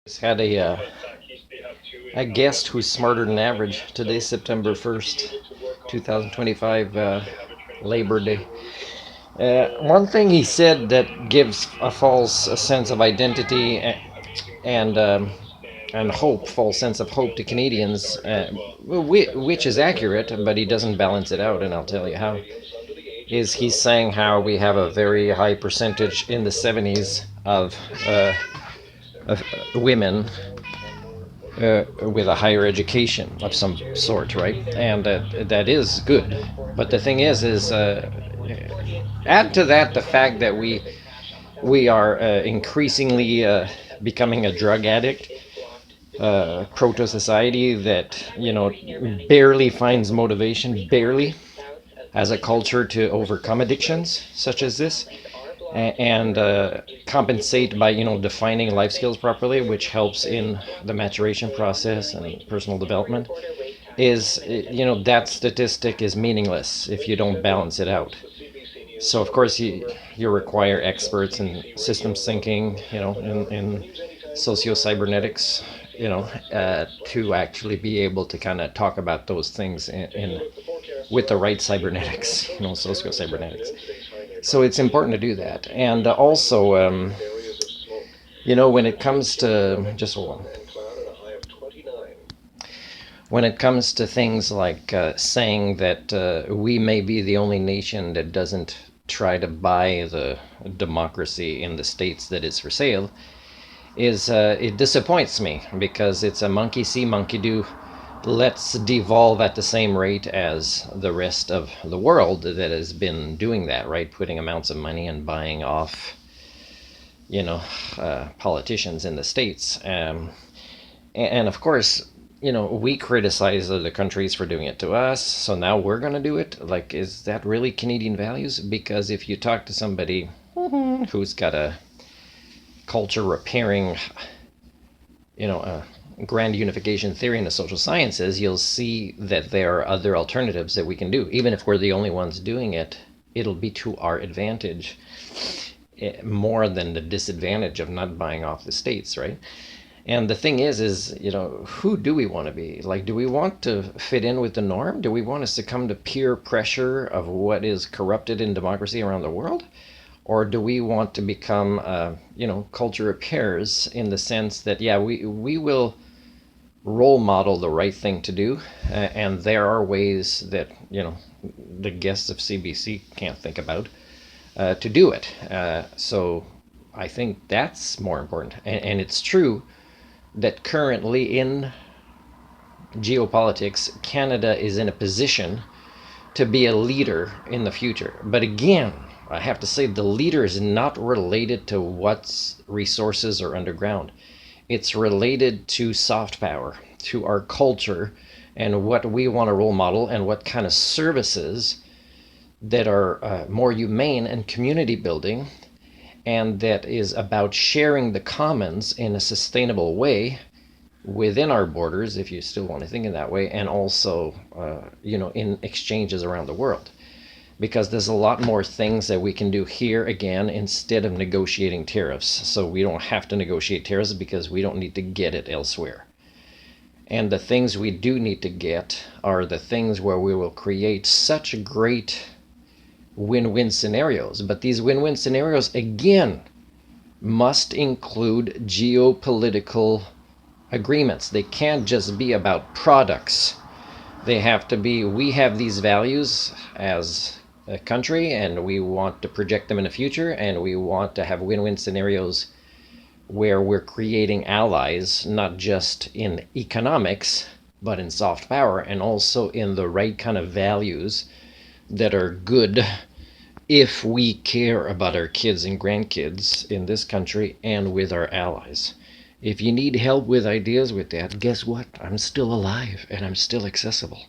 Just had a guest who's smarter than average. Today's September 1st, 2025, Labor Day. One thing he said that gives a false sense of identity and hope, false sense of hope to Canadians, which is accurate, but he doesn't balance it out, and I'll tell you how. Is he's saying how we have a very high percentage in the 70s of women with a higher education of some sort, right? And that is good. But the thing is add to that the fact that we are increasingly becoming a drug addict, proto society that barely finds motivation, barely as a culture to overcome addictions such as this and compensate by defining life skills properly, which helps in the maturation process and personal development. Is that statistic is meaningless if you don't balance it out. So of course you require experts in systems thinking, in socio cybernetics, to actually be able to kind of talk about those things in with the right cybernetics, socio cybernetics. So it's important to do that, and also, when it comes to just when it comes to things like saying that we may be the only nation that doesn't try to buy the democracy in the states that is for sale, is it disappoints me because it's a monkey see, monkey do. Let's devolve at the same rate as the rest of the world that has been doing that, right? Putting amounts of money and buying off, politicians in the states. And of course, we criticize other countries for doing it to us. So now we're going to do it. Like, is that really Canadian values? Because if you talk to somebody who's got a culture repairing, grand unification theory in the social sciences, you'll see that there are other alternatives that we can do. Even if we're the only ones doing it, it'll be to our advantage more than the disadvantage of not buying off the states, right? And the thing is, who do we want to be? Like, do we want to fit in with the norm? Do we want to succumb to peer pressure of what is corrupted in democracy around the world? Or do we want to become, culture repairers in the sense that, yeah, we will role model the right thing to do, and there are ways that the guests of CBC can't think about to do it. So I think that's more important, and it's true that currently in geopolitics, Canada is in a position to be a leader in the future. But again, I have to say the leader is not related to what resources are underground. It's related to soft power, to our culture, and what we want to role model, and what kind of services that are more humane and community building, and that is about sharing the commons in a sustainable way within our borders, if you still want to think in that way, and also, in exchanges around the world. Because there's a lot more things that we can do here again instead of negotiating tariffs. So we don't have to negotiate tariffs because we don't need to get it elsewhere. And the things we do need to get are the things where we will create such great win-win scenarios. But these win-win scenarios, again, must include geopolitical agreements. They can't just be about products. They have to be, we have these values as a country, and we want to project them in the future, and we want to have win-win scenarios where we're creating allies, not just in economics, but in soft power, and also in the right kind of values that are good if we care about our kids and grandkids in this country and with our allies. If you need help with ideas with that, guess what? I'm still alive and I'm still accessible.